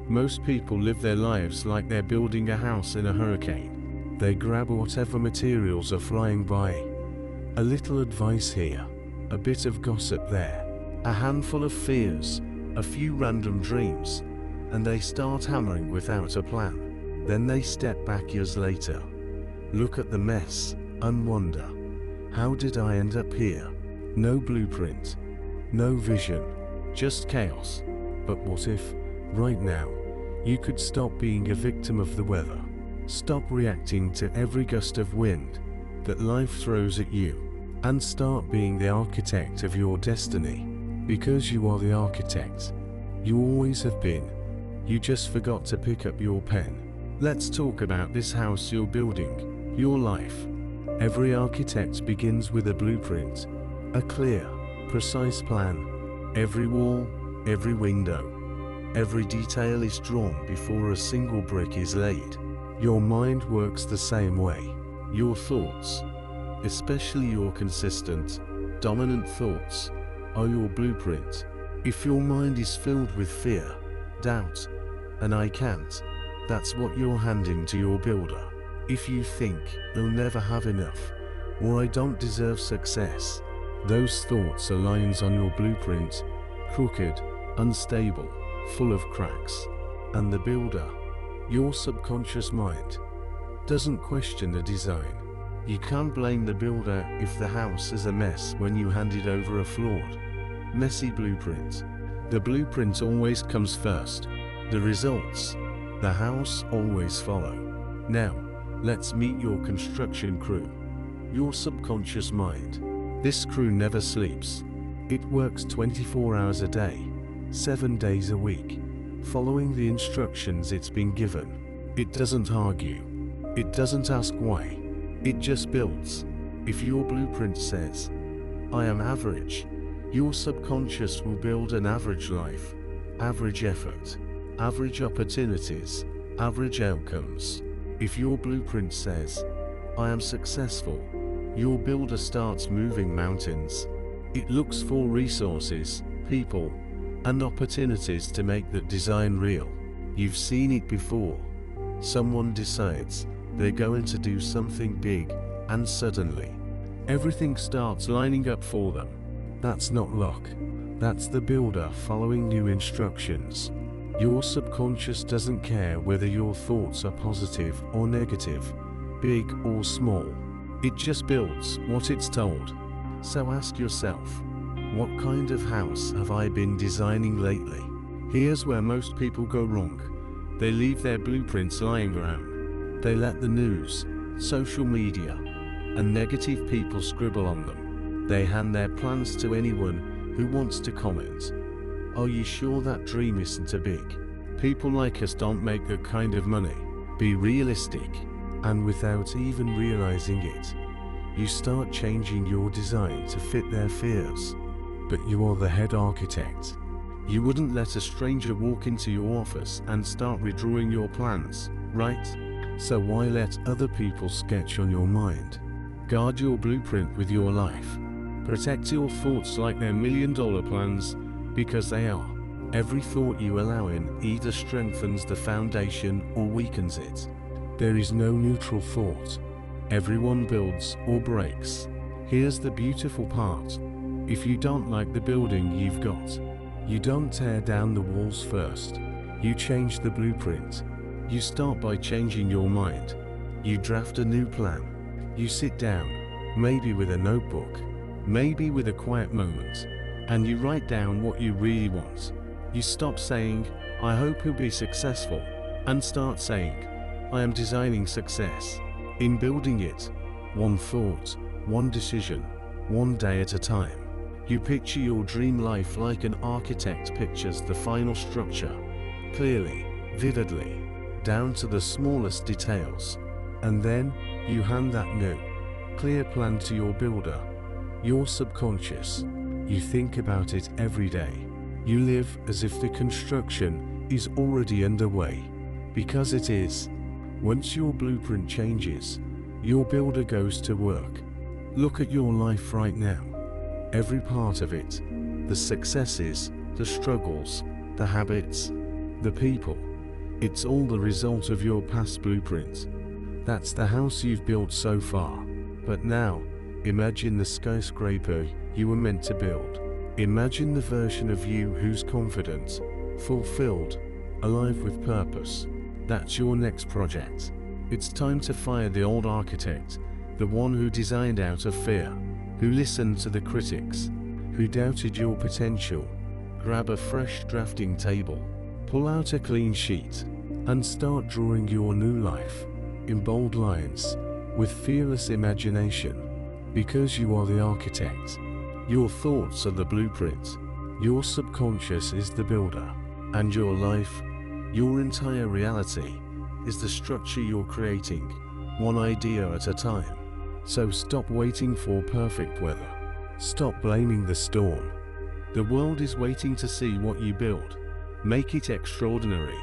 Most people live their lives like they're building a house in a hurricane. They grab whatever materials are flying by. A little advice here, a bit of gossip there, a handful of fears, a few random dreams, and they start hammering without a plan. Then they step back years later, look at the mess, and wonder, how did I end up here? No blueprint, no vision, just chaos. But what if, right now, you could stop being a victim of the weather? Stop reacting to every gust of wind that life throws at you, and start being the architect of your destiny. Because you are the architect. You always have been. You just forgot to pick up your pen. Let's talk about this house you're building, your life. Every architect begins with a blueprint, a clear, precise plan. Every wall, every window, every detail is drawn before a single brick is laid. Your mind works the same way. Your thoughts, especially your consistent, dominant thoughts, are your blueprint. If your mind is filled with fear, doubt, and I can't, that's what you're handing to your builder. If you think you'll never have enough, or I don't deserve success, those thoughts are lines on your blueprint, crooked, unstable, full of cracks. And the builder, your subconscious mind, doesn't question the design. You can't blame the builder if the house is a mess when you handed over a flawed, messy blueprint. The blueprint always comes first. The results, the house, always follow. Now, let's meet your construction crew, your subconscious mind. This crew never sleeps. It works 24 hours a day, 7 days a week, following the instructions it's been given. It doesn't argue. It doesn't ask why. It just builds. If your blueprint says, I am average, your subconscious will build an average life, average effort, average opportunities, average outcomes. If your blueprint says, I am successful, your builder starts moving mountains. It looks for resources, people, and opportunities to make that design real. You've seen it before. Someone decides they're going to do something big, and suddenly, everything starts lining up for them. That's not luck. That's the builder following new instructions. Your subconscious doesn't care whether your thoughts are positive or negative, big or small. It just builds what it's told. So ask yourself, what kind of house have I been designing lately? Here's where most people go wrong. They leave their blueprints lying around. They let the news, social media, and negative people scribble on them. They hand their plans to anyone who wants to comment. Are you sure that dream isn't too big? People like us don't make that kind of money. Be realistic. And without even realizing it, you start changing your design to fit their fears. But you are the head architect. You wouldn't let a stranger walk into your office and start redrawing your plans, right? So why let other people sketch on your mind? Guard your blueprint with your life. Protect your thoughts like they're million-dollar plans, because they are. Every thought you allow in either strengthens the foundation or weakens it. There is no neutral thought. Everyone builds or breaks. Here's the beautiful part. If you don't like the building you've got, you don't tear down the walls first. You change the blueprint. You start by changing your mind. You draft a new plan. You sit down, maybe with a notebook, maybe with a quiet moment, and you write down what you really want. You stop saying, I hope he'll be successful, and start saying, I am designing success. In building it, one thought, one decision, one day at a time. You picture your dream life like an architect pictures the final structure, clearly, vividly, down to the smallest details. And then, you hand that new, clear plan to your builder, your subconscious. You think about it every day. You live as if the construction is already underway, because it is. Once your blueprint changes, your builder goes to work. Look at your life right now. Every part of it, the successes, the struggles, the habits, the people, It's all the result of your past blueprints. That's the house you've built so far. But now, imagine the skyscraper you were meant to build. Imagine the version of you who's confident, fulfilled, alive with purpose. That's your next project. It's time to fire the old architect, the one who designed out of fear, who listened to the critics, who doubted your potential. Grab a fresh drafting table, pull out a clean sheet, and start drawing your new life in bold lines, with fearless imagination. Because you are the architect. Your thoughts are the blueprint. Your subconscious is the builder. And your life, your entire reality, is the structure you're creating, one idea at a time. So stop waiting for perfect weather. Stop blaming the storm. The world is waiting to see what you build. Make it extraordinary.